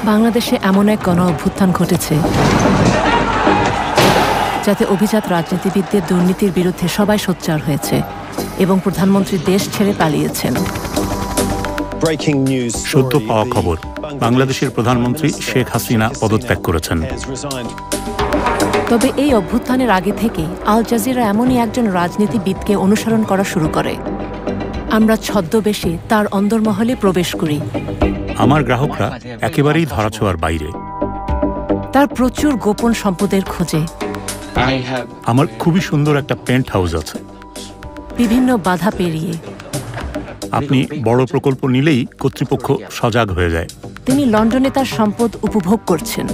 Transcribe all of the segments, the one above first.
বাংলাদেশে এমন এক গণ অভ্যুত্থান ঘটেছে যাতে অভিজাত রাজনীতিবিদদের দুর্নীতির বিরুদ্ধে সবাই সোচ্চার হয়েছে এবং প্রধানমন্ত্রী দেশ ছেড়ে পালিয়েছেন। সদ্য পাওয়া খবর, বাংলাদেশের প্রধানমন্ত্রী শেখ হাসিনা পদত্যাগ করেছেন। তবে এই অভ্যুত্থানের আগে থেকেই আল জাজিরা এমনই একজন রাজনীতিবিদকে অনুসরণ করা শুরু করে। আমরা ছদ্মবেশে তার অন্দরমহলে প্রবেশ করি। আমার গ্রাহকরা একেবারেই ধরাছোঁয়ার বাইরে। তার প্রচুর গোপন সম্পদের খোঁজে। আমার খুবই সুন্দর একটা পেন্ট হাউস আছে। বিভিন্ন বাধা পেরিয়ে আপনি বড় প্রকল্প নিলেই কর্তৃপক্ষ সজাগ হয়ে যায়। তিনি লন্ডনে তার সম্পদ উপভোগ করছেন।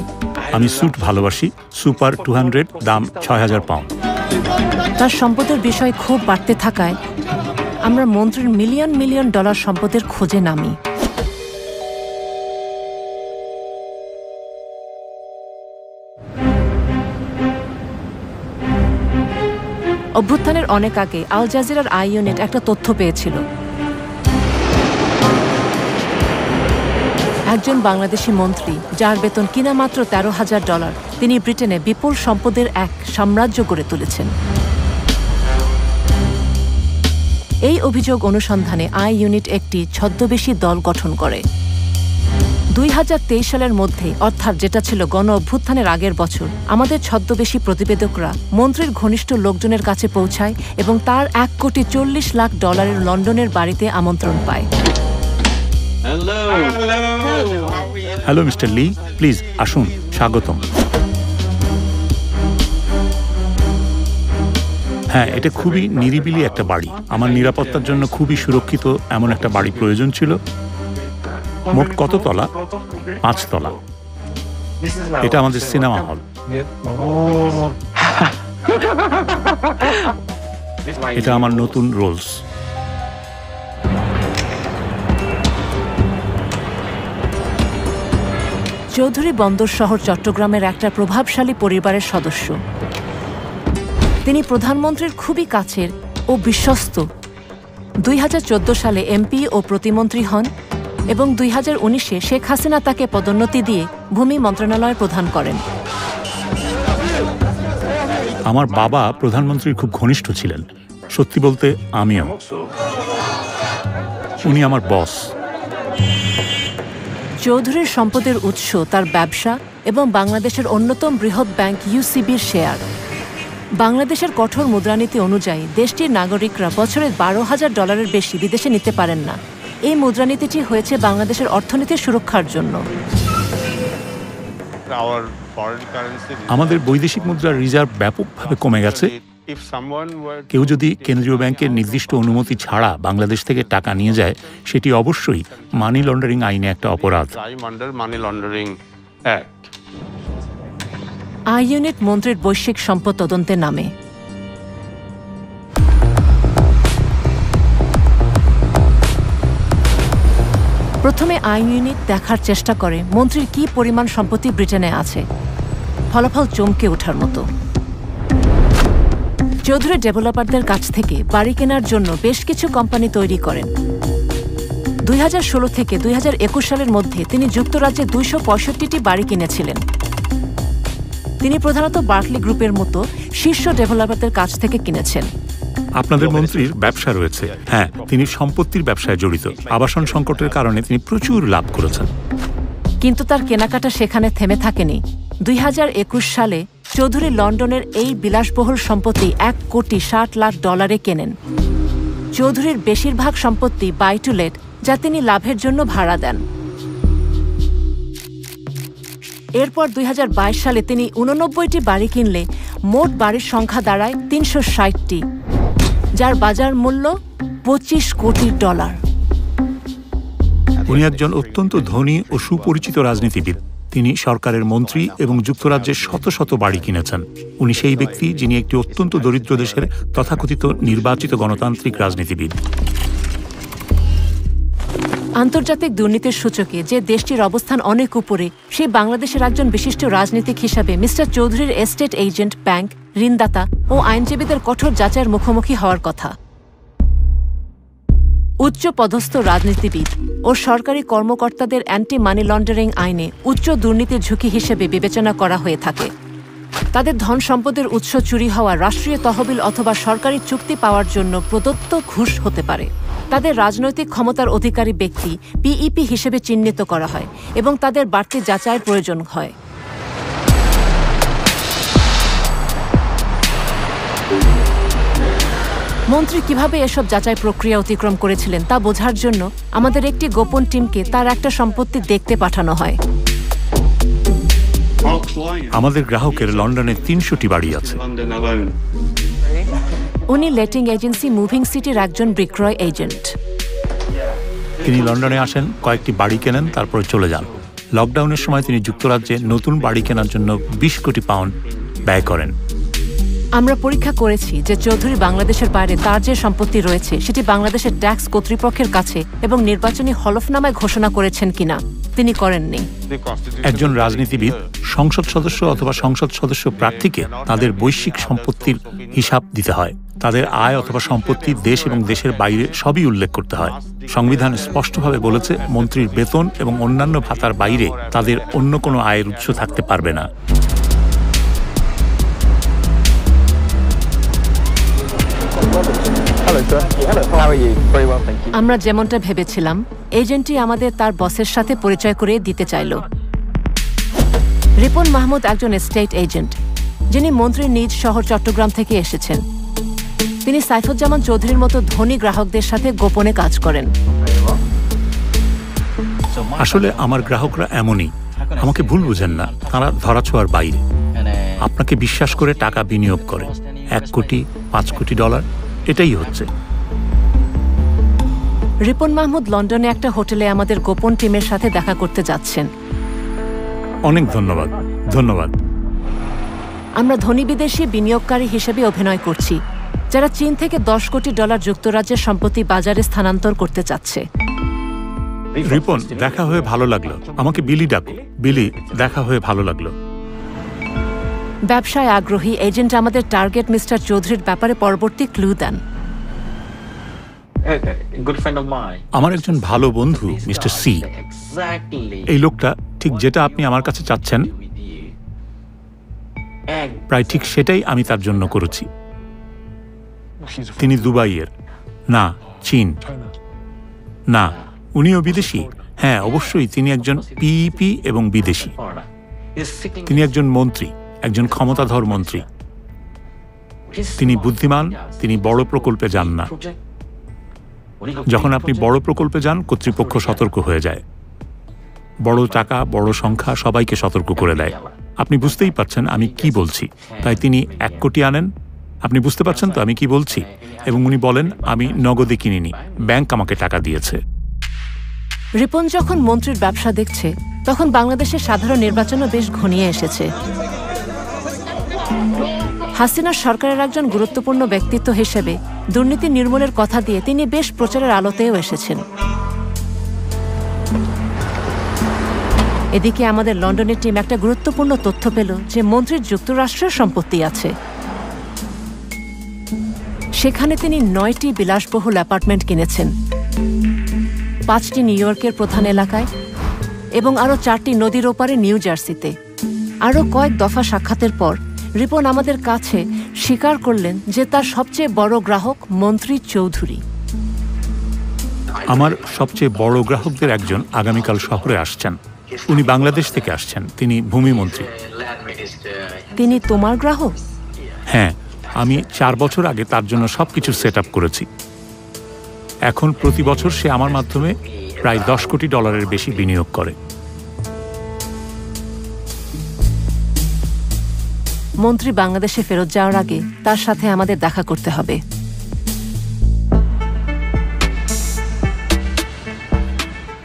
আমি স্যুট ভালোবাসি, সুপার 200, দাম ৬,০০০ পাউন্ড। তার সম্পদের বিষয় খুব বাড়তে থাকায় আমরা মন্ত্রীর মিলিয়ন মিলিয়ন ডলার সম্পদের খোঁজে নামি। অভ্যুত্থানের অনেক আগে আল জাজিরার আই ইউনিট একটা তথ্য পেয়েছিল। একজন বাংলাদেশি মন্ত্রী, যার বেতন কিনা মাত্র $13,000, তিনি ব্রিটেনে বিপুল সম্পদের এক সাম্রাজ্য গড়ে তুলেছেন। এই অভিযোগ অনুসন্ধানে আই ইউনিট একটি ছদ্মবেশী দল গঠন করে। 2023 সালের মধ্যে, অর্থাৎ যেটা ছিল গণ অভ্যুত্থানের আগের বছর, আমাদের ছদ্মবেশী প্রতিবেদকরা মন্ত্রীর ঘনিষ্ঠ লোকজনের কাছে পৌঁছায় এবং তার $1,40,00,000 লন্ডনের বাড়িতে আমন্ত্রণ পায়। হ্যালো মিস্টার লি, প্লিজ আসুন, স্বাগতম। হ্যাঁ, এটা খুবই নিরিবিলি একটা বাড়ি। আমার নিরাপত্তার জন্য খুবই সুরক্ষিত এমন একটা বাড়ি প্রয়োজন ছিল। মোট কত তলা? 5 তলা। এটা আমাদের সিনেমা হল। এটা আমার নতুন রোলস। চৌধুরী বন্দর শহর চট্টগ্রামের একটা প্রভাবশালী পরিবারের সদস্য। তিনি প্রধানমন্ত্রীর খুবই কাছের ও বিশ্বস্ত। 2014 সালে এমপি ও প্রতিমন্ত্রী হন এবং 2019-এ শেখ হাসিনা তাকে পদোন্নতি দিয়ে ভূমি মন্ত্রণালয় প্রধান করেন। আমার বাবা প্রধানমন্ত্রীর খুব ঘনিষ্ঠ ছিলেন। সত্যি বলতে আমিও। উনি আমার বস। চৌধুরীর সম্পদের উৎস তার ব্যবসা এবং বাংলাদেশের অন্যতম বৃহৎ ব্যাংক ইউসিবির শেয়ার। বাংলাদেশের কঠোর মুদ্রানীতি অনুযায়ী দেশটির নাগরিকরা বছরে $12,000 বেশি বিদেশে নিতে পারেন না। এই মুদ্রানীতিটি হয়েছে বাংলাদেশের অর্থনীতির সুরক্ষার জন্য। আমাদের বৈদেশিক মুদ্রার রিজার্ভ ব্যাপকভাবে কমে গেছে। কেউ যদি কেন্দ্রীয় ব্যাংকের নির্দিষ্ট অনুমতি ছাড়া বাংলাদেশ থেকে টাকা নিয়ে যায়, সেটি অবশ্যই মানি লন্ডারিং আইনে একটা অপরাধ। আই ইউনিট মন্ত্রীর বৈশ্বিক সম্পদ তদন্তে নামে। প্রথমে আই ইউনিট দেখার চেষ্টা করে মন্ত্রীর কি পরিমাণ সম্পত্তি ব্রিটেনে আছে। ফলাফল চমকে ওঠার মতো। চৌধুরী ডেভেলপারদের কাছ থেকে বাড়ি কেনার জন্য বেশ কিছু কোম্পানি তৈরি করেন। 2016 থেকে 2021 সালের মধ্যে তিনি যুক্তরাজ্যে 265টি বাড়ি কিনেছিলেন। তিনি প্রধানত বার্কলি গ্রুপের মতো শীর্ষ ডেভেলপারদের কাছ থেকে কিনেছেন। আপনাদের মন্ত্রীর ব্যবসা রয়েছে। হ্যাঁ, তিনি সম্পত্তির ব্যবসায় জড়িত। আবাসন সংকটের কারণে তিনি প্রচুর লাভ করেছেন। কিন্তু তার কেনাকাটা সেখানে থেমে থাকেনি। 2021 সালে চৌধুরী লন্ডনের এই বিলাসবহুল সম্পত্তি $1,60,00,000 কেনেন। চৌধুরীর বেশিরভাগ সম্পত্তি বাই টু লেট, যা তিনি লাভের জন্য ভাড়া দেন। এরপর 2022 সালে তিনি 89টি বাড়ি কিনলে মোট বাড়ির সংখ্যা দাঁড়ায় 360টি, যার বাজার মূল্য $25 কোটি। উনি একজন অত্যন্ত ধনী ও সুপরিচিত রাজনীতিবিদ। তিনি সরকারের মন্ত্রী এবং যুক্তরাজ্যের শত শত বাড়ি কিনেছেন। উনি সেই ব্যক্তি যিনি একটি অত্যন্ত দরিদ্র দেশের তথাকথিত নির্বাচিত গণতান্ত্রিক রাজনীতিবিদ। আন্তর্জাতিক দুর্নীতির সূচকে যে দেশটির অবস্থান অনেক উপরে, সেই বাংলাদেশের একজন বিশিষ্ট রাজনীতিক হিসাবে মিস্টার চৌধুরীর এস্টেট এজেন্ট, ব্যাংক, ঋণদাতা ও আইনজীবীদের কঠোর যাচাইয়ের মুখোমুখি হওয়ার কথা। উচ্চ পদস্থ রাজনীতিবিদ ও সরকারি কর্মকর্তাদের অ্যান্টি মানি লন্ডারিং আইনে উচ্চ দুর্নীতির ঝুঁকি হিসেবে বিবেচনা করা হয়ে থাকে। তাদের ধন সম্পদের উৎস চুরি হওয়া রাষ্ট্রীয় তহবিল অথবা সরকারি চুক্তি পাওয়ার জন্য প্রদত্ত ঘুষ হতে পারে। তাদের রাজনৈতিক ক্ষমতার অধিকারী ব্যক্তি পিইপি হিসেবে চিহ্নিত করা হয় এবং তাদের বাড়তি যাচাইয়ের প্রয়োজন হয়। মন্ত্রী কিভাবে এসব যাচাই প্রক্রিয়া অতিক্রম করেছিলেন তা বোঝার জন্য আমাদের একটি গোপন টিমকে তার একটা সম্পত্তি দেখতে পাঠানো হয়। আমাদের গ্রাহকের লন্ডনে ৩০০টি বাড়ি আছে। উনি লেটিং এজেন্সি মুভিং সিটির একজন বিক্রয় এজেন্ট। তিনি লন্ডনে আসেন, কয়েকটি বাড়ি কেনেন, তারপরে চলে যান। লকডাউনের সময় তিনি যুক্তরাজ্যে নতুন বাড়ি কেনার জন্য ২০ কোটি পাউন্ড ব্যয় করেন। আমরা পরীক্ষা করেছি যে চৌধুরী বাংলাদেশের বাইরে তার যে সম্পত্তি রয়েছে সেটি বাংলাদেশের ট্যাক্স কর্তৃপক্ষের কাছে এবং নির্বাচনী হলফনামায় ঘোষণা করেছেন কিনা। তিনি করেননি। একজন রাজনীতিবিদ, সংসদ সদস্য অথবা সংসদ সদস্য প্রার্থীকে তাদের বৈশ্বিক সম্পত্তির হিসাব দিতে হয়। তাদের আয় অথবা সম্পত্তি দেশ এবং দেশের বাইরে সবই উল্লেখ করতে হয়। সংবিধান স্পষ্টভাবে বলেছে মন্ত্রীর বেতন এবং অন্যান্য ভাতার বাইরে তাদের অন্য কোনো আয়ের উৎস থাকতে পারবে না। আমরা যেমনটা ভেবেছিলাম, এজেন্টই আমাদের তার বসের সাথে পরিচয় করে দিতে চাইল। রিপন মাহমুদ একজন এস্টেট এজেন্ট, যিনি মন্ত্রীর নিজ শহর চট্টগ্রাম থেকে এসেছেন। তিনি সাইফুজ্জামান চৌধুরীর মতো ধনী গ্রাহকদের সাথে গোপনে কাজ করেন। আসলে আমার গ্রাহকরা এমনই, আমাকে ভুল বুঝেন না, তারা ধরাছোঁয়ার বাইরে। আপনাকে বিশ্বাস করে টাকা বিনিয়োগ করে, 1 কোটি, 5 কোটি ডলার, এটাই হচ্ছে। রিপন মাহমুদ লন্ডনে একটা হোটেলে আমাদের গোপন টিমের সাথে দেখা করতে যাচ্ছেন। অনেক ধন্যবাদ। ধন্যবাদ। আমরা ধনী বিদেশি বিনিয়োগকারী হিসেবে অভিনয় করছি, যারা চীন থেকে 10 কোটি ডলার যুক্তরাজ্যের সম্পত্তি বাজারে স্থানান্তর করতে চাচ্ছে। রিপন, দেখা হয়ে ভালো লাগলো। আমাকে বিলি ডাকো। বিলি, দেখা হয়ে ভালো লাগলো। ব্যবসায় আগ্রহী এজেন্ট আমাদের টার্গেট মিস্টার চৌধুরীর ব্যাপারে পরবর্তী ক্লু দেন। আমার একজন ভালো বন্ধু মিস্টার সি, এই লোকটা ঠিক যেটা আপনি আমার কাছে চাচ্ছেন, প্রায় ঠিক সেটাই আমি তার জন্য করেছি। তিনি দুবাইয়ের না, চীন না, উনিও বিদেশি। হ্যাঁ, অবশ্যই তিনি একজন পিইপি এবং বিদেশি। তিনি একজন মন্ত্রী, একজন ক্ষমতাধর মন্ত্রী। তিনি বুদ্ধিমান, তিনি বড় প্রকল্পে যান না। যখন আপনি বড় প্রকল্পে যান, কর্তৃপক্ষ সতর্ক হয়ে যায়। বড় টাকা, বড় সংখ্যা সবাইকে সতর্ক করে দেয়। আপনি বুঝতেই পারছেন আমি কি বলছি। তাই তিনি 1 কোটি আনেন। আপনি বুঝতে পারছেন তো আমি কি বলছি? এবং উনি বলেন আমি নগদে কিনিনি, ব্যাংক আমাকে টাকা দিয়েছে। রিপন যখন মন্ত্রীর ব্যবসা দেখছে, তখন বাংলাদেশের সাধারণ নির্বাচনও বেশ ঘনিয়ে এসেছে। হাসিনার সরকারের একজন গুরুত্বপূর্ণ ব্যক্তিত্ব হিসেবে দুর্নীতি নির্মূলের কথা দিয়ে তিনি বেশ প্রচারের আলোতেও এসেছেন। এদিকে আমাদের লন্ডনের টিম একটা গুরুত্বপূর্ণ তথ্য পেল যে মন্ত্রীর যুক্তরাষ্ট্রের সম্পত্তি আছে। সেখানে তিনি 9টি বিলাসবহুল অ্যাপার্টমেন্ট কিনেছেন, 5টি নিউ ইয়র্কের প্রধান এলাকায় এবং আরও 4টি নদীর ওপারে নিউ জার্সিতে। আরও কয়েক দফা সাক্ষাতের পর রিপন আমাদের কাছে স্বীকার করলেন যে তার সবচেয়ে বড় গ্রাহক মন্ত্রী চৌধুরী। আমার সবচেয়ে বড় গ্রাহকদের একজন আগামীকাল শহরে আসছেন। উনি বাংলাদেশ থেকে আসছেন। তিনি ভূমিমন্ত্রী। তিনি তোমার গ্রাহক? হ্যাঁ, আমি 4 বছর আগে তার জন্য সবকিছু সেট আপ করেছি। এখন প্রতি বছর সে আমার মাধ্যমে প্রায় 10 কোটি ডলারের বেশি বিনিয়োগ করে। মন্ত্রী বাংলাদেশে ফেরত যাওয়ার আগে তার সাথে আমাদের দেখা করতে হবে।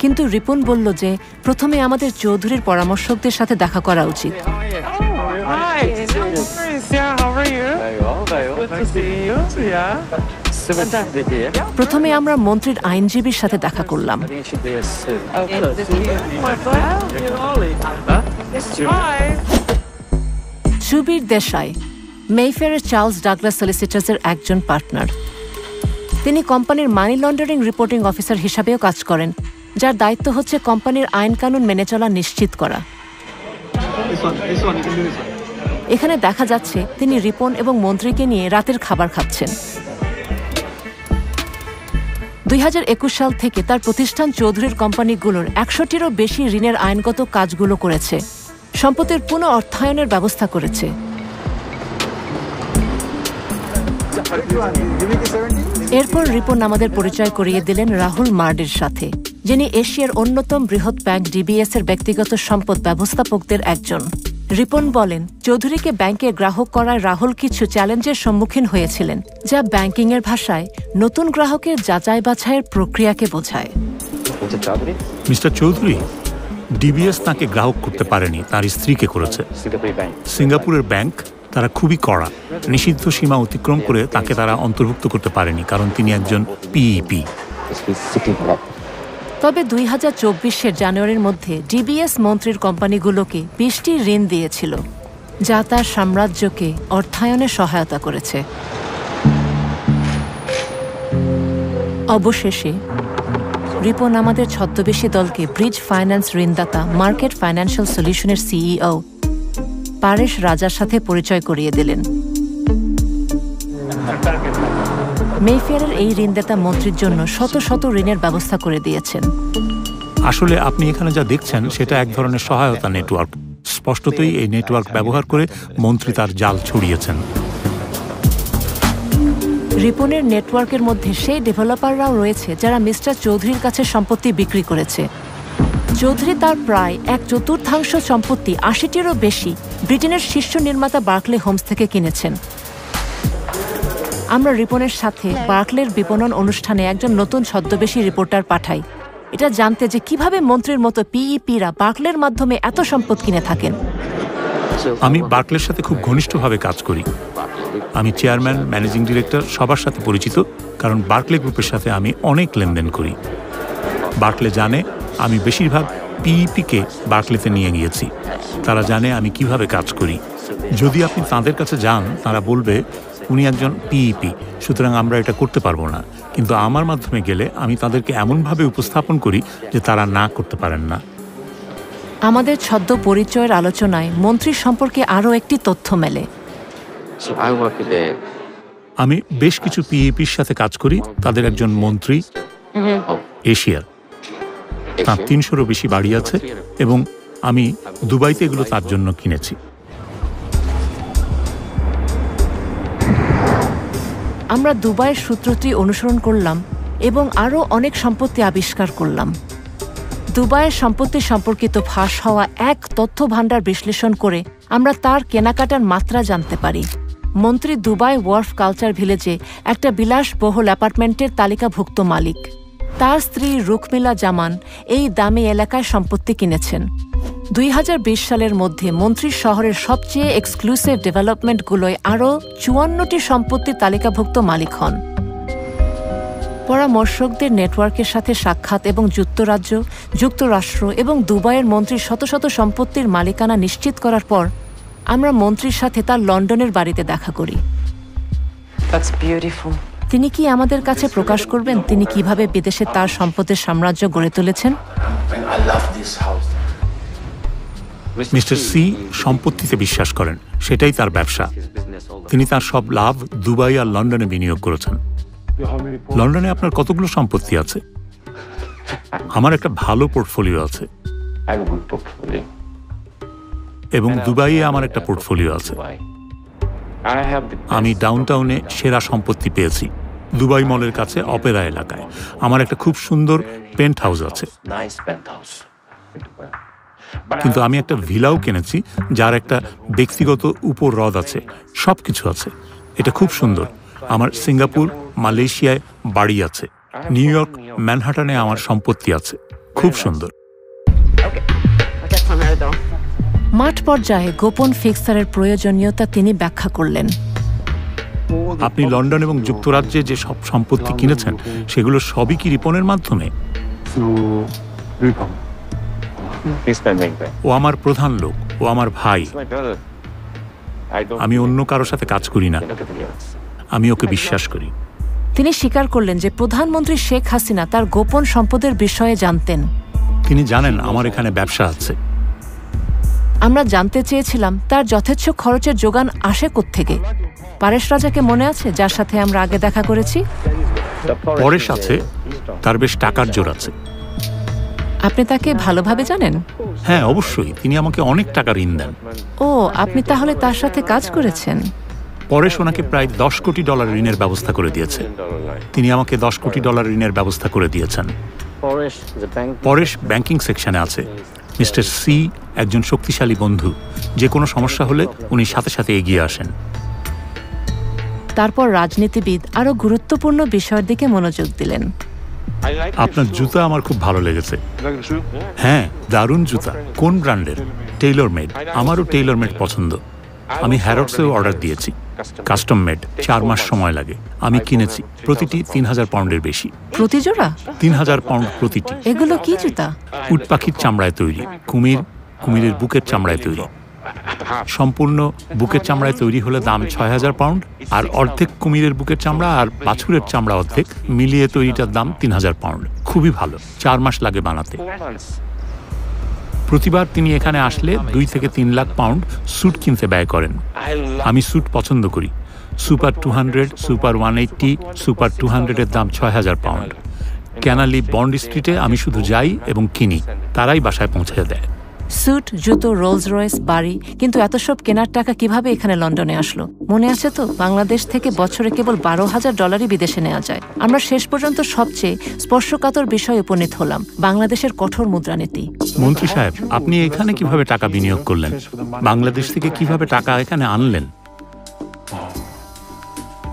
কিন্তু রিপন বলল যে প্রথমে আমাদের চৌধুরীর পরামর্শকদের সাথে দেখা করা উচিত। প্রথমে আমরা মন্ত্রীর আইনজীবীর সাথে দেখা করলাম। সুবীর দেশাই, মেইফেয়ারের চার্লস ডাগলাস সলিসিটার্সের একজন পার্টনার। তিনি কোম্পানির মানি লন্ডারিং রিপোর্টিং অফিসার হিসাবেও কাজ করেন, যার দায়িত্ব হচ্ছে কোম্পানির আইন কানুন মেনে চলা নিশ্চিত করা। এখানে দেখা যাচ্ছে তিনি রিপন এবং মন্ত্রীকে নিয়ে রাতের খাবার খাচ্ছেন। 2021 সাল থেকে তার প্রতিষ্ঠান চৌধুরীর কোম্পানিগুলোর 100টিরও বেশি ঋণের আইনগত কাজগুলো করেছে, সম্পত্তির পুনঃ অর্থায়নের ব্যবস্থা করেছে। এরপর রিপন আমাদের পরিচয় করিয়ে দিলেন রাহুল মার্ডির সাথে, যিনি এশিয়ার অন্যতম বৃহৎ ব্যাংক ডিবিএস এর ব্যক্তিগত সম্পদ ব্যবস্থাপকদের একজন। রিপন বলেন, চৌধুরীকে ব্যাংকে গ্রাহক করায় রাহুল কিছু চ্যালেঞ্জের সম্মুখীন হয়েছিলেন, যা ব্যাংকিংয়ের ভাষায় নতুন গ্রাহকের যাচাই বাছাইয়ের প্রক্রিয়াকে বোঝায়। মিস্টার চৌধুরী, ডিবিএস তাকে গ্রাহক করতে পারেনি, তার স্ত্রীকে করেছে। সিঙ্গাপুরের ব্যাংক তারা খুবই কড়া, নিষিদ্ধ সীমা অতিক্রম করে তাকে তারা অন্তর্ভুক্ত করতে পারেনি, কারণ তিনি একজন পিইপি। তবে 2024 জানুয়ারির মধ্যে ডিবিএস মন্ত্রীর কোম্পানিগুলোকে 20টি ঋণ দিয়েছিল, যা তার সাম্রাজ্যকে অর্থায়নে সহায়তা করেছে। অবশেষে রিপন আমাদের ছদ্মবেশী দলকে ব্রিজ ফাইন্যান্স ঋণদাতা মার্কেট ফাইন্যান্সিয়াল সলিউশনের সিইও পারেশ রাজার সাথে পরিচয় করিয়ে দিলেন। মেফেয়ারের এই ঋণদাতা মন্ত্রীর জন্য শত শত ঋণের ব্যবস্থা করে দিয়েছেন। আসলে আপনি এখানে যা দেখছেন সেটা এক ধরনের সহায়তা নেটওয়ার্ক। স্পষ্টতই এই নেটওয়ার্ক ব্যবহার করে মন্ত্রী তার জাল ছড়িয়েছেন। রিপনের নেটওয়ার্কের মধ্যে সেই ডেভেলপাররাও রয়েছে যারা মিস্টার চৌধুরীর কাছে সম্পত্তি বিক্রি করেছে। চৌধুরী তার প্রায় 1/4 সম্পত্তি, 80টিরও বেশি, ব্রিটেনের শীর্ষ নির্মাতা বার্কলে হোমস থেকে কিনেছেন। আমরা রিপনের সাথে বার্কলের বিপণন অনুষ্ঠানে একজন নতুন ছদ্মবেশী রিপোর্টার পাঠাই, এটা জানতে যে কিভাবে মন্ত্রীর মতো পিইপিরা বার্কলের মাধ্যমে এত সম্পদ কিনে থাকেন। আমি বার্কলের সাথে খুব ঘনিষ্ঠভাবে কাজ করি। আমি চেয়ারম্যান, ম্যানেজিং ডিরেক্টর সবার সাথে পরিচিত, কারণ বার্কলে গ্রুপের সাথে আমি অনেক লেনদেন করি। বার্কলে জানে আমি বেশিরভাগ পিইপিকে বার্কলেতে নিয়ে গিয়েছি। তারা জানে আমি কিভাবে কাজ করি। যদি আপনি তাদের কাছে যান, তারা বলবে উনি একজন পিইপি, সুতরাং আমরা এটা করতে পারবো না। কিন্তু আমার মাধ্যমে গেলে আমি তাদেরকে এমনভাবে উপস্থাপন করি যে তারা না করতে পারেন না। আমাদের ছদ্ম পরিচয়ের আলোচনায় মন্ত্রী সম্পর্কে আরও একটি তথ্য মেলে। আমি বেশ কিছু পিইপির সাথে কাজ করি। তাদের একজন মন্ত্রী এশিয়ার, তার 300-রও বেশি বাড়ি আছে এবং আমি দুবাইতে এগুলো তার জন্য কিনেছি। আমরা দুবাইয়ের সূত্রটি অনুসরণ করলাম এবং আরও অনেক সম্পত্তি আবিষ্কার করলাম। দুবাইয়ের সম্পত্তি সম্পর্কিত ফাঁস হওয়া এক তথ্য ভাণ্ডার বিশ্লেষণ করে আমরা তার কেনাকাটার মাত্রা জানতে পারি। মন্ত্রী দুবাই ওয়ার্ফ কালচার ভিলেজে একটা বিলাসবহুল অ্যাপার্টমেন্টের তালিকাভুক্ত মালিক। তার স্ত্রী রুকমিলা জামান এই দামি এলাকায় সম্পত্তি কিনেছেন। 2020 সালের মধ্যে মন্ত্রীর শহরের সবচেয়ে এক্সক্লুসিভ ডেভেলপমেন্টগুলোয় আরও 54টি সম্পত্তির তালিকাভুক্ত মালিক হন। পরামর্শকদের নেটওয়ার্কের সাথে সাক্ষাৎ এবং যুক্তরাজ্য, যুক্তরাষ্ট্র এবং দুবাইয়ের মন্ত্রীর শত শত সম্পত্তির মালিকানা নিশ্চিত করার পর আমরা মন্ত্রীর সাথে তার লন্ডনের বাড়িতে দেখা করি। তিনি কি আমাদের কাছে প্রকাশ করবেন তিনি কিভাবে বিদেশে তার সম্পদের সাম্রাজ্য গড়ে তুলেছেন? মিস্টার সি সম্পত্তিতে বিশ্বাস করেন, সেটাই তার ব্যবসা। তিনি তার সব লাভ দুবাই আর লন্ডনে বিনিয়োগ করেছেন। লন্ডনে আপনার কতগুলো সম্পত্তি আছে? আমার একটা ভালো পোর্টফোলিও আছে এবং দুবাইয়ে আমার একটা পোর্টফোলিও আছে। আমি ডাউনটাউনে সেরা সম্পত্তি পেয়েছি, দুবাই মলের কাছে অপেরা এলাকায়। আমার একটা খুব সুন্দর পেন্ট হাউস আছে, কিন্তু আমি একটা ভিলাও কিনেছি যার একটা ব্যক্তিগত উপর হ্রদ আছে, সবকিছু আছে। এটা খুব সুন্দর। আমার সিঙ্গাপুর, মালয়েশিয়ায় বাড়ি আছে, নিউ ইয়র্ক, ম্যানহাটনে আমার সম্পত্তি আছে, খুব সুন্দর। মাঠ পর্যায়ে গোপন ফিক্সারের প্রয়োজনীয়তা তিনি ব্যাখ্যা করলেন। আপনি লন্ডন এবং যুক্তরাজ্যে যে সব সম্পত্তি কিনেছেন সেগুলো সবই কি রিপনের মাধ্যমে? ও আমার প্রধান লোক, ও আমার ভাই। আমি অন্য কারোর সাথে কাজ করি না, আমি ওকে বিশ্বাস করি। তিনি স্বীকার করলেন যে প্রধানমন্ত্রী শেখ হাসিনা তার গোপন সম্পদের বিষয়ে জানতেন। তিনি জানেন আমার এখানে ব্যবসা আছে। আমরা জানতে চেয়েছিলাম তার যথেচ্ছ খরচের যোগান আসে কোত্থেকে। পারেশ রাজাকে মনে আছে, যার সাথে আমরা আগে দেখা করেছি? পরেশ আছে, তার বেশ টাকার জোর আছে। আপনি তাকে ভালোভাবে জানেন? হ্যাঁ, অবশ্যই। তিনি আমাকে অনেক টাকা ঋণ দেন। ও, আপনি তাহলে তার সাথে কাজ করেছেন? পরেশ ওনাকে প্রায় $10 কোটি ঋণের ব্যবস্থা করে দিয়েছে। তিনি আমাকে $10 কোটি ঋণের ব্যবস্থা করে দিয়েছেন। পরেশ ব্যাংকিং সেকশনে আছে। মিস্টার সি একজন শক্তিশালী বন্ধু। যে কোনো সমস্যা হলে উনি সাথে সাথে এগিয়ে আসেন। তারপর রাজনীতিবিদ আরও গুরুত্বপূর্ণ বিষয়ের দিকে মনোযোগ দিলেন। আপনার জুতা আমার খুব ভালো লেগেছে। হ্যাঁ, দারুণ জুতা। কোন ব্র্যান্ডের? Taylor made. আমারও টেইলর মেড পছন্দ। আমি হ্যারোডসেও অর্ডার দিয়েছি, কাস্টম মেড। 4 মাস সময় লাগে। আমি কিনেছি। প্রতিটি 3000 পাউন্ডের বেশি। প্রতি জোড়া 3000 পাউন্ড প্রতিটি। এগুলো কি জুতা? উট পাখির চামড়ায় তৈরি। কুমিরের বুকের চামড়ায় তৈরি। সম্পূর্ণ বুকের চামড়ায় তৈরি হলে দাম 6000 পাউন্ড, আর অর্ধেক কুমিরের বুকের চামড়া আর বাছুরের চামড়া অর্ধেক মিলিয়ে তৈরিটার দাম 3000 পাউন্ড। খুবই ভালো। 4 মাস লাগে বানাতে। প্রতিবার তিনি এখানে আসলে 2 থেকে 3 লাখ পাউন্ড স্যুট কিনতে ব্যয় করেন। আমি স্যুট পছন্দ করি। সুপার 200, সুপার 180, সুপার 200-এর দাম 6000 পাউন্ড। ক্যানালি বন্ড স্ট্রিটে আমি শুধু যাই এবং কিনি, তারাই বাসায় পৌঁছে দেয়। স্যুট, জুতো, রোলস রয়েস, বাড়ি। কিন্তু এত সব কেনার টাকা কিভাবে এখানে লন্ডনে আসলো? মনে আছে তো, বাংলাদেশ থেকে বছরে কেবল $12,000 বিদেশে নেওয়া যায়। আমরা শেষ পর্যন্ত সবচেয়ে স্পর্শকাতর বিষয়ে উপনীত হলাম, বাংলাদেশের কঠোর মুদ্রানীতি। মন্ত্রী সাহেব, আপনি এখানে কিভাবে টাকা বিনিয়োগ করলেন? বাংলাদেশ থেকে কিভাবে টাকা এখানে আনলেন?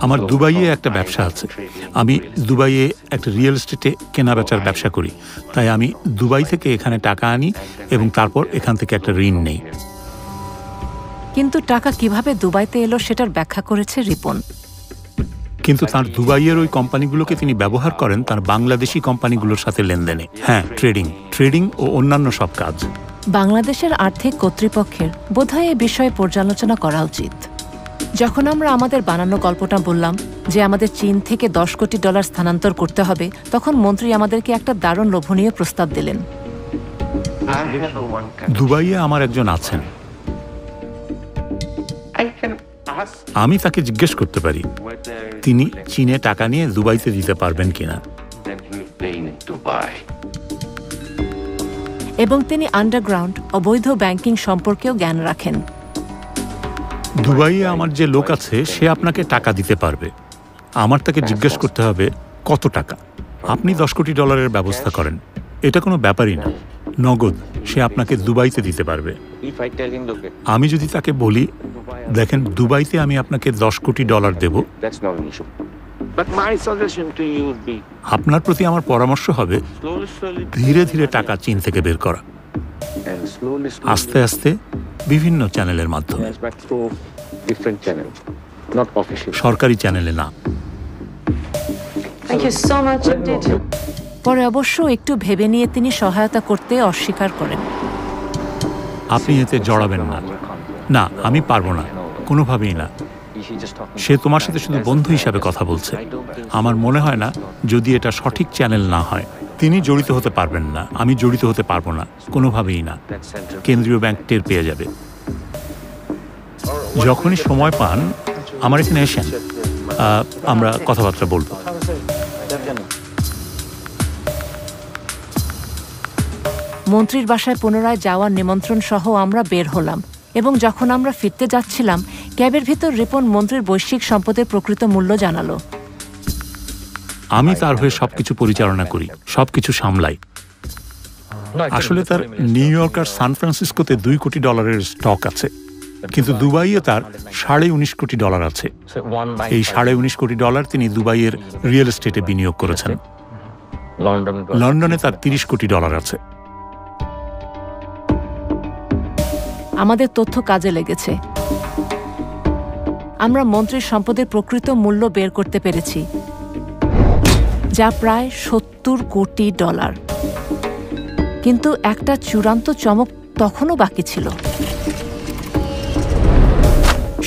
আমার দুবাইয়ে একটা ব্যবসা আছে। আমি দুবাইয়ে একটা রিয়েল এস্টেটে কেনাবেচার ব্যবসা করি। তাই আমি দুবাই থেকে এখানে টাকা আনি এবং তারপর এখান থেকে একটা ঋণ নেই। কিন্তু টাকা কিভাবে দুবাইতে এলো সেটার ব্যাখ্যা করেছে রিপন। কিন্তু তার দুবাইয়ের ওই কোম্পানিগুলোকে তিনি ব্যবহার করেন তার বাংলাদেশি কোম্পানিগুলোর সাথে লেনদেনে। হ্যাঁ, ট্রেডিং ও অন্যান্য সব কাজ। বাংলাদেশের আর্থিক কর্তৃপক্ষের বোধহয় এ বিষয়ে পর্যালোচনা করা উচিত। যখন আমরা আমাদের বানানো গল্পটা বললাম যে আমাদের চীন থেকে $10 কোটি স্থানান্তর করতে হবে, তখন মন্ত্রী আমাদেরকে একটা দারুণ লোভনীয় প্রস্তাব দিলেন। দুবাইয়ে আমার একজন আছেন। আমি তাকে জিজ্ঞেস করতে পারি তিনি চীনে টাকা নিয়ে দুবাইতে দিতে পারবেন কিনা। এবং তিনি আন্ডারগ্রাউন্ড অবৈধ ব্যাংকিং সম্পর্কেও জ্ঞান রাখেন। দুবাইয়ে আমার যে লোক আছে সে আপনাকে টাকা দিতে পারবে। আমার তাকে জিজ্ঞেস করতে হবে কত টাকা। আপনি $10 কোটি ব্যবস্থা করেন, এটা কোনো ব্যাপারই না। নগদ সে আপনাকে দুবাইতে দিতে পারবে। আমি যদি তাকে বলি, দেখেন দুবাইতে আমি আপনাকে $10 কোটি দেব, আপনার প্রতি আমার পরামর্শ হবে ধীরে ধীরে টাকা চীন থেকে বের করা, আস্তে আস্তে বিভিন্ন চ্যানেলের মাধ্যমে, সরকারি চ্যানেলে না। পরে অবশ্য একটু ভেবে নিয়ে তিনি সহায়তা করতে অস্বীকার করেন। আপনি এতে জড়াবেন না। না, আমি পারবো না, কোনোভাবেই না। সে তোমার সাথে শুধু বন্ধু হিসাবে কথা বলছে। আমার মনে হয় না, যদি এটা সঠিক চ্যানেল না হয়। তিনি জড়িত হতে পারবেন না, আমি জড়িত হতে পারবো না, কোনোভাবেই না। কেন্দ্রীয় ব্যাংক টের পেয়ে যাবে। যখনই সময় পান আমার এখানে এসেন, আমরা কথাবার্তা বলবো। মন্ত্রীর বাসায় পুনরায় যাওয়ার নিমন্ত্রণ সহ আমরা বের হলাম, এবং যখন আমরা ফিরতে যাচ্ছিলাম ক্যাবের ভিতর রিপন মন্ত্রীর বৈশ্বিক সম্পদের প্রকৃত মূল্য জানালো। আমি তার হয়ে সবকিছু পরিচালনা করি, সবকিছু সামলাই। আসলে তার নিউ ইয়র্ক আর সান ফ্রান্সিসকোতে $2 কোটি স্টক আছে, কিন্তু দুবাইয়ে তার $19.5 কোটি আছে। এই $19.5 কোটি তিনি দুবাইয়ের রিয়েল এস্টেটে বিনিয়োগ করেছেন। লন্ডনে তার $30 কোটি আছে। আমাদের তথ্য কাজে লেগেছে। আমরা মন্ত্রীর সম্পদের প্রকৃত মূল্য বের করতে পেরেছি, যা প্রায় $70 কোটি। কিন্তু একটা চূড়ান্ত চমক তখনও বাকি ছিল।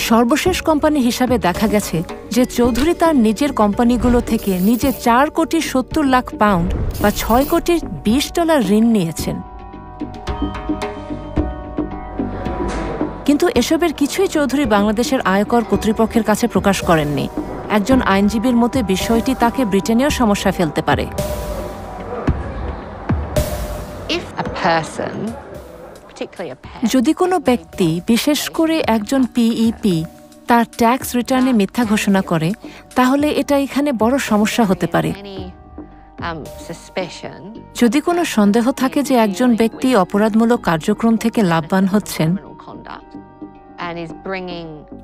সর্বশেষ কোম্পানি হিসাবে দেখা গেছে যে চৌধুরী তার নিজের কোম্পানিগুলো থেকে নিজে 4 কোটি 70 লাখ পাউন্ড বা 6 কোটি $20 ঋণ নিয়েছেন। কিন্তু এসবের কিছুই চৌধুরী বাংলাদেশের আয়কর কর্তৃপক্ষের কাছে প্রকাশ করেননি। একজন আইনজীবীর মতে বিষয়টি তাকে ব্রিটেনেও সমস্যায় ফেলতে পারে। যদি কোনো ব্যক্তি, বিশেষ করে একজন পিইপি, তার ট্যাক্স রিটার্নে মিথ্যা ঘোষণা করে, তাহলে এটা এখানে বড় সমস্যা হতে পারে। যদি কোনো সন্দেহ থাকে যে একজন ব্যক্তি অপরাধমূলক কার্যক্রম থেকে লাভবান হচ্ছেন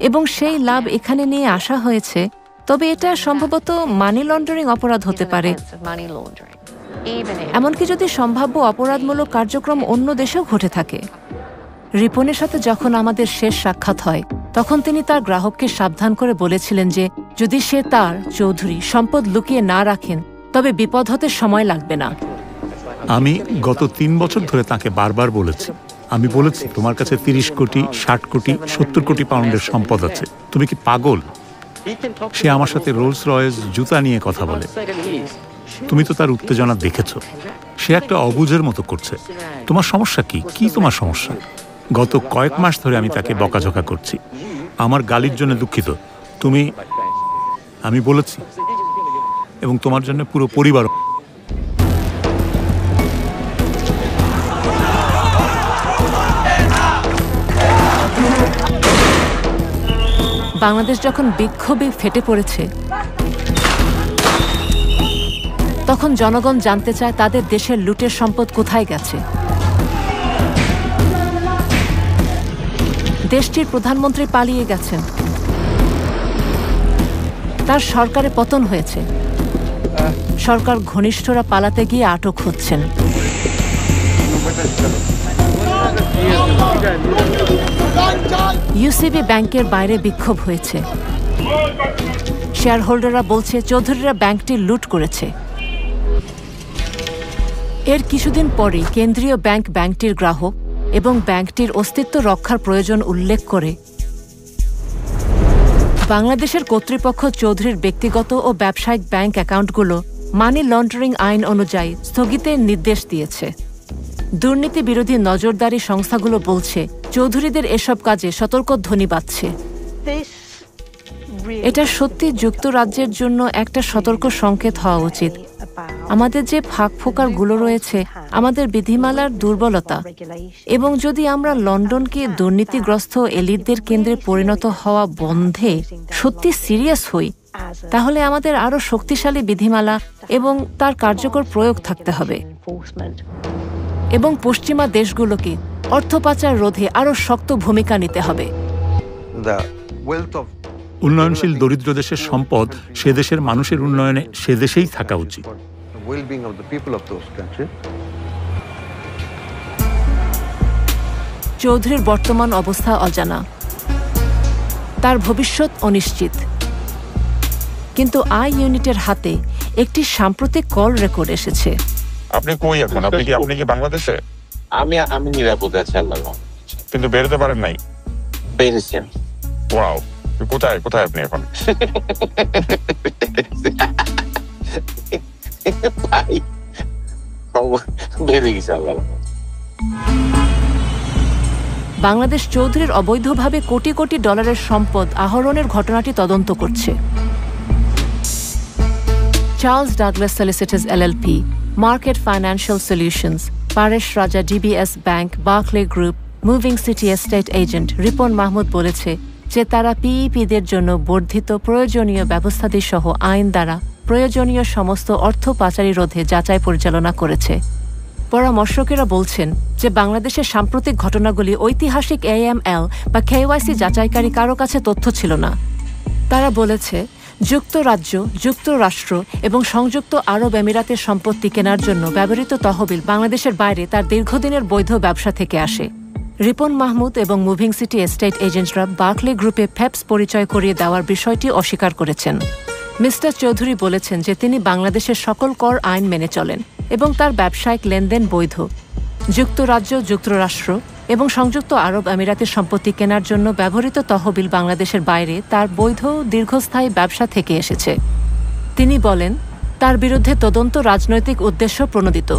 এবং সেই লাভ এখানে নিয়ে আসা হয়েছে, তবে এটা সম্ভবত মানি লন্ডারিং অপরাধ হতে পারে। এমনকি যদি সম্ভাব্য অপরাধমূলক কার্যক্রম অন্য দেশেও ঘটে থাকে। রিপনের সাথে যখন আমাদের শেষ সাক্ষাৎ হয়, তখন তিনি তার গ্রাহককে সাবধান করে বলেছিলেন যে যদি সে তার চৌধুরী সম্পদ লুকিয়ে না রাখেন, তবে বিপদ হতে সময় লাগবে না। আমি গত 3 বছর ধরে তাকে বারবার বলেছি, আমি বলেছি তোমার কাছে 30 কোটি, 60 কোটি, 70 কোটি পাউন্ডের সম্পদ আছে, তুমি কি পাগল? সে আমার সাথে রোলস রয়েস জুতা নিয়ে কথা বলে। তুমি তো তার উত্তেজনা দেখেছ। সে একটা অবুঝের মতো করছে। তোমার সমস্যা কি? কি তোমার সমস্যা? গত কয়েক মাস ধরে আমি তাকে বকাঝকা করছি। আমার গালির জন্য দুঃখিত। আমি বলেছি, এবং তোমার জন্য পুরো পরিবার। বাংলাদেশ যখন বিক্ষোভে ফেটে পড়েছে, তখন জনগণ জানতে চায় তাদের দেশের লুটের সম্পদ কোথায় গেছে। দেশটির প্রধানমন্ত্রী পালিয়ে গেছেন, তার সরকারে পতন হয়েছে, সরকার ঘনিষ্ঠরা পালাতে গিয়ে আটক হচ্ছেন। ইউসিবি ব্যাংকের বাইরে বিক্ষোভ হয়েছে। শেয়ার হোল্ডাররা বলছে চৌধুরীরা ব্যাংকটি লুট করেছে। এর কিছুদিন পরই কেন্দ্রীয় ব্যাংক ব্যাংকটির গ্রাহক এবং ব্যাংকটির অস্তিত্ব রক্ষার প্রয়োজন উল্লেখ করে বাংলাদেশের কর্তৃপক্ষ চৌধুরীর ব্যক্তিগত ও ব্যবসায়িক ব্যাংক অ্যাকাউন্টগুলো মানি লন্ডারিং আইন অনুযায়ী স্থগিতের নির্দেশ দিয়েছে। দুর্নীতি বিরোধী নজরদারি সংস্থাগুলো বলছে চৌধুরীদের এসব কাজে সতর্ক ধ্বনি বাজছে। এটা সত্যি যুক্তরাজ্যের জন্য একটা সতর্ক সংকেত হওয়া উচিত। আমাদের যে ফাঁকফোকরগুলো রয়েছে, আমাদের বিধিমালার দুর্বলতা, এবং যদি আমরা লন্ডনকে দুর্নীতিগ্রস্ত এলিটদের কেন্দ্রে পরিণত হওয়া বন্ধে সত্যি সিরিয়াস হই, তাহলে আমাদের আরও শক্তিশালী বিধিমালা এবং তার কার্যকর প্রয়োগ থাকতে হবে। এবং পশ্চিমা দেশগুলোকে অর্থ পাচার রোধে আরও শক্ত ভূমিকা নিতে হবে। উন্নয়নশীল দরিদ্র দেশের সম্পদ সে দেশের মানুষের উন্নয়নে সে দেশেই থাকা উচিত। চৌধুরীর বর্তমান অবস্থা অজানা, তার ভবিষ্যৎ অনিশ্চিত। কিন্তু আই ইউনিটের হাতে একটি সাম্প্রতিক কল রেকর্ড এসেছে। আপনি কই এখন? আপনি কি বাংলাদেশে? আমি নিরাপদে আছি, আল্লাহ। কিন্তু বেরোতে পারেন নাই? বেরিয়েছি। ওয়াও, কোথায় আপনি এখন? বাংলাদেশ চৌধুরীর অবৈধভাবে কোটি কোটি ডলারের সম্পদ আহরণের ঘটনাটি তদন্ত করছে। Charles Douglas solicitors LLP, market financial solutions, Paresh Raja DBS bank, Barclay group, moving city estate agent Ripon Mahmud বলেছে যে তারা পিইপিদের জন্য বর্ধিত প্রয়োজনীয় ব্যবস্থাদি সহ আইন দ্বারা প্রয়োজনীয় সমস্ত অর্থ পাচারি রোধে যাচাই পরিচালনা করেছে। পরামর্শকেরা বলছেন যে বাংলাদেশের সাম্প্রতিক ঘটনাগুলি ঐতিহাসিক AML বা KYC যাচাইকারী কারো কাছে তথ্য ছিল না। তারা বলেছে যুক্তরাজ্য, যুক্তরাষ্ট্র এবং সংযুক্ত আরব আমিরাতের সম্পত্তি কেনার জন্য ব্যবহৃত তহবিল বাংলাদেশের বাইরে তার দীর্ঘদিনের বৈধ ব্যবসা থেকে আসে। রিপন মাহমুদ এবং মুভিং সিটি এস্টেট এজেন্টরা বার্কলে গ্রুপে ফেপস পরিচয় করিয়ে দেওয়ার বিষয়টি অস্বীকার করেছেন। মিস্টার চৌধুরী বলেছেন যে তিনি বাংলাদেশের সকল কর আইন মেনে চলেন এবং তার ব্যবসায়িক লেনদেন বৈধ। যুক্তরাজ্য, যুক্তরাষ্ট্র এবং সংযুক্ত আরব আমিরাতের সম্পত্তি কেনার জন্য ব্যবহৃত তহবিল বাংলাদেশের বাইরে তার বৈধ দীর্ঘস্থায়ী ব্যবসা থেকে এসেছে। তিনি বলেন, তার বিরুদ্ধে তদন্ত রাজনৈতিক উদ্দেশ্য প্রণোদিত।